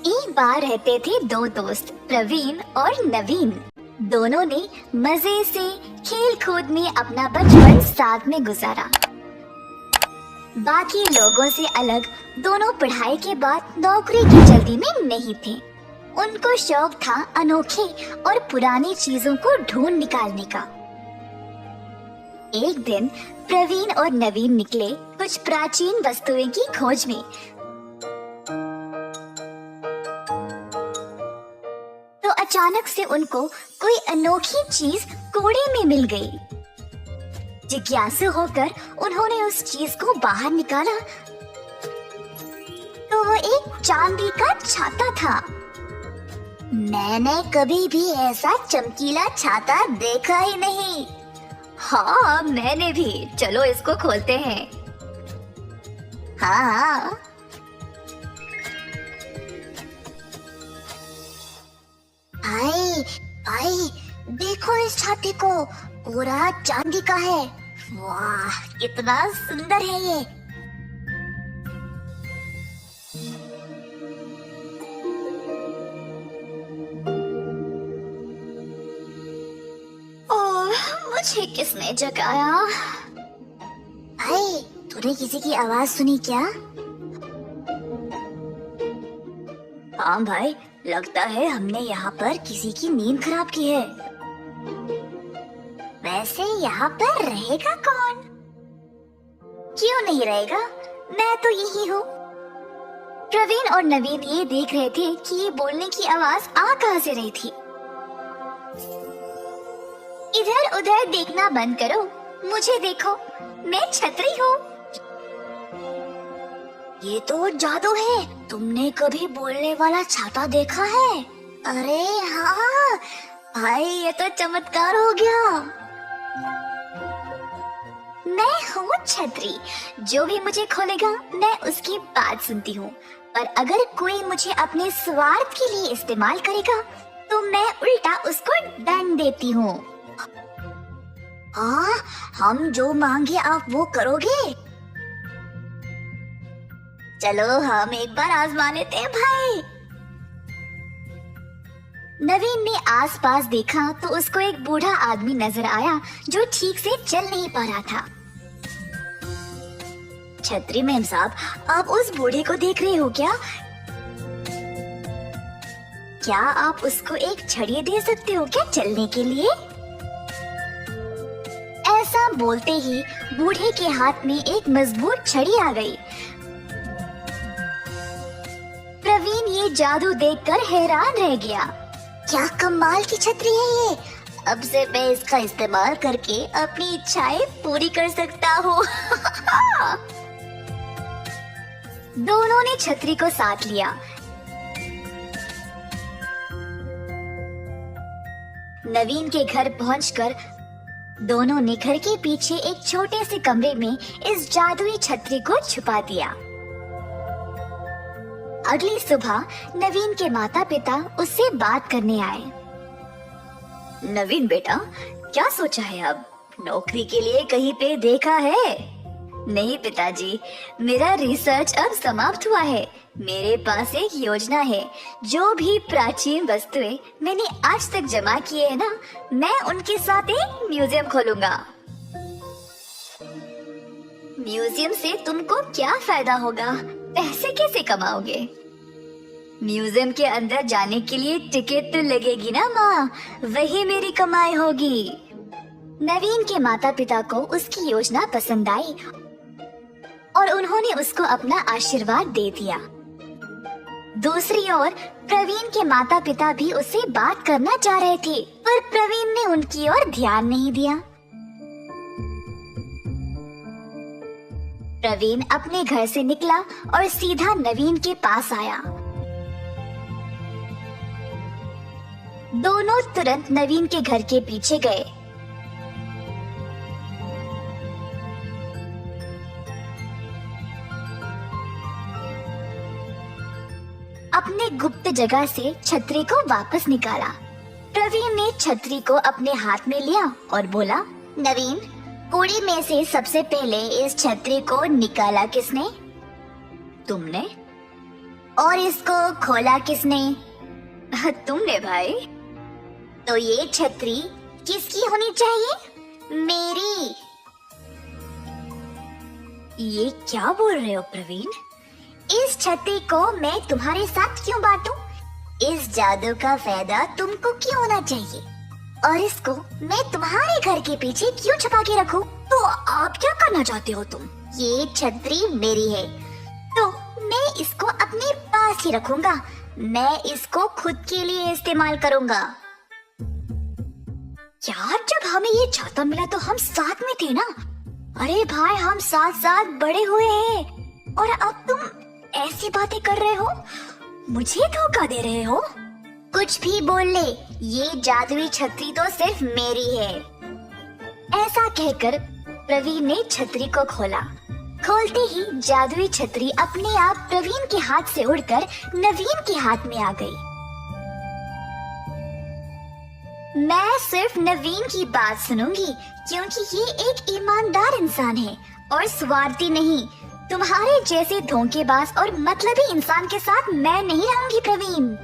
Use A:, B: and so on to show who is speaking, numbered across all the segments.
A: एक बार रहते थे दो दोस्त प्रवीण और नवीन। दोनों ने मजे से खेल कूद में अपना बचपन साथ में गुजारा। बाकी लोगों से अलग दोनों पढ़ाई के बाद नौकरी की जल्दी में नहीं थे। उनको शौक था अनोखे और पुरानी चीजों को ढूंढ निकालने का। एक दिन प्रवीण और नवीन निकले कुछ प्राचीन वस्तुएं की खोज में। तो अचानक से उनको कोई अनोखी चीज कूड़े में मिल गई। जिज्ञासु होकर उन्होंने उस चीज को बाहर निकाला तो वो एक चांदी का छाता था। मैंने कभी भी ऐसा चमकीला छाता देखा ही नहीं। हाँ, मैंने भी। चलो इसको खोलते हैं। हाँ, भाई भाई देखो इस छाते को, पूरा चांदी का है। वाह, कितना सुंदर है ये। मुझे किसने जगाया? भाई, तूने किसी की आवाज सुनी क्या? हाँ भाई, लगता है हमने यहाँ पर किसी की नींद खराब की है। वैसे यहाँ पर रहेगा कौन? क्यों नहीं रहेगा, मैं तो यही हूँ। प्रवीण और नवीन ये देख रहे थे कि ये बोलने की आवाज आ कहाँ से रही थी। इधर उधर देखना बंद करो, मुझे देखो, मैं छतरी हूँ। ये तो जादू है। तुमने कभी बोलने वाला छाता देखा है? अरे हाँ भाई, ये तो चमत्कार हो गया। मैं हूँ छतरी, जो भी मुझे खोलेगा मैं उसकी बात सुनती हूँ। पर अगर कोई मुझे अपने स्वार्थ के लिए इस्तेमाल करेगा तो मैं उल्टा उसको दंड देती हूँ। हाँ, हम जो मांगे आप वो करोगे? चलो हम एक बार आजमा लेते हैं भाई। नवीन ने आसपास देखा तो उसको एक बूढ़ा आदमी नजर आया जो ठीक से चल नहीं पा रहा था। छतरी मैम साहब, आप उस बूढ़े को देख रहे हो क्या? क्या आप उसको एक छड़ी दे सकते हो क्या चलने के लिए? ऐसा बोलते ही बूढ़े के हाथ में एक मजबूत छड़ी आ गई। प्रवीण ये जादू देखकर हैरान रह गया। क्या कमाल की छतरी है ये! अब से मैं इसका इस्तेमाल करके अपनी इच्छाएं पूरी कर सकता हूँ। दोनों ने छतरी को साथ लिया। नवीन के घर पहुंचकर दोनों ने घर के पीछे एक छोटे से कमरे में इस जादुई छतरी को छुपा दिया। अगली सुबह नवीन के माता पिता उससे बात करने आए। नवीन बेटा, क्या सोचा है अब? नौकरी के लिए कहीं पे देखा है? नहीं पिताजी, मेरा रिसर्च अब समाप्त हुआ है। मेरे पास एक योजना है। जो भी प्राचीन वस्तुएं मैंने आज तक जमा किए हैं ना, मैं उनके साथ एक म्यूजियम खोलूंगा। म्यूजियम से तुमको क्या फायदा होगा? पैसे कैसे कमाओगे? म्यूजियम के अंदर जाने के लिए टिकट तो लगेगी ना माँ, वही मेरी कमाई होगी। नवीन के माता पिता को उसकी योजना पसंद आई और उन्होंने उसको अपना आशीर्वाद दे दिया। दूसरी ओर प्रवीण के माता पिता भी उससे बात करना चाह रहे थे, पर प्रवीण ने उनकी ओर ध्यान नहीं दिया। प्रवीण अपने घर से निकला और सीधा नवीन के पास आया। दोनों तुरंत नवीन के घर के पीछे गए। अपने गुप्त जगह से छतरी को वापस निकाला। प्रवीण ने छतरी को अपने हाथ में लिया और बोला, नवीन, कूड़े में से सबसे पहले इस छतरी को निकाला किसने? तुमने? और इसको खोला किसने? तुमने भाई। तो ये छतरी किसकी होनी चाहिए? मेरी। ये क्या बोल रहे हो प्रवीण? इस छतरी को मैं तुम्हारे साथ क्यों बांटूं? इस जादू का फायदा तुमको क्यों होना चाहिए? और इसको मैं तुम्हारे घर के पीछे क्यों छुपा के रखूं? तो आप क्या करना चाहते हो तुम? ये छतरी मेरी है, तो मैं इसको अपने पास ही रखूंगा। मैं इसको खुद के लिए इस्तेमाल करूंगा। यार, जब हमें ये छाता मिला तो हम साथ में थे ना? अरे भाई, हम साथ साथ बड़े हुए हैं और अब तुम ऐसी बातें कर रहे हो, मुझे धोखा दे रहे हो। कुछ भी बोल ले, ये जादुई छतरी तो सिर्फ मेरी है। ऐसा कहकर प्रवीण ने छतरी को खोला। खोलते ही जादुई छतरी अपने आप प्रवीण के हाथ से उड़कर नवीन के हाथ में आ गई। मैं सिर्फ नवीन की बात सुनूंगी, क्योंकि ये एक ईमानदार इंसान है और स्वार्थी नहीं। तुम्हारे जैसे धोखेबाज और मतलबी इंसान के साथ मैं नहीं रहूंगी प्रवीण।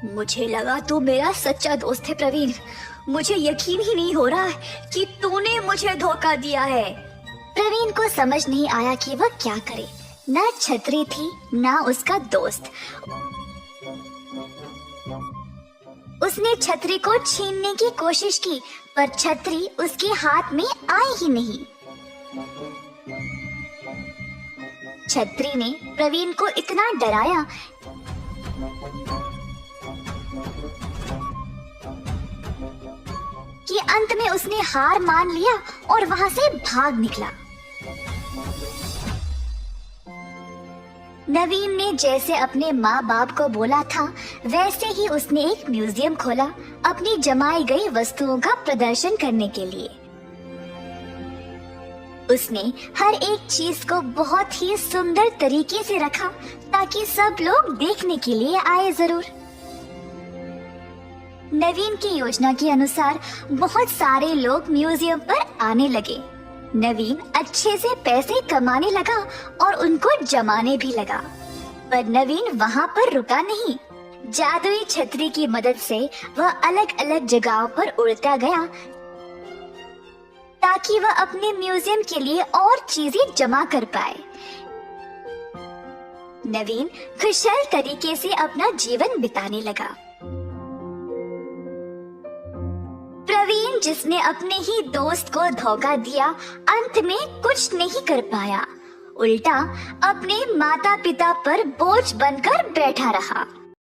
A: मुझे लगा तू मेरा सच्चा दोस्त है प्रवीण। मुझे यकीन ही नहीं हो रहा है कि तूने मुझे धोखा दिया है। प्रवीण को समझ नहीं आया कि वह क्या करे। न छतरी थी न उसका दोस्त। उसने छतरी को छीनने की कोशिश की, पर छतरी उसके हाथ में आई ही नहीं। छतरी ने प्रवीण को इतना डराया कि अंत में उसने हार मान लिया और वहां से भाग निकला। नवीन ने जैसे अपने माँ बाप को बोला था, वैसे ही उसने एक म्यूजियम खोला अपनी जमाई गई वस्तुओं का प्रदर्शन करने के लिए। उसने हर एक चीज को बहुत ही सुंदर तरीके से रखा ताकि सब लोग देखने के लिए आए जरूर। नवीन की योजना के अनुसार बहुत सारे लोग म्यूजियम पर आने लगे। नवीन अच्छे से पैसे कमाने लगा और उनको जमाने भी लगा। पर नवीन वहाँ पर रुका नहीं। जादुई छतरी की मदद से वह अलग अलग जगहों पर उड़ता गया ताकि वह अपने म्यूजियम के लिए और चीजें जमा कर पाए। नवीन खुशहाल तरीके से अपना जीवन बिताने लगा। प्रवीण, जिसने अपने ही दोस्त को धोखा दिया, अंत में कुछ नहीं कर पाया। उल्टा अपने माता पिता पर बोझ बनकर बैठा रहा।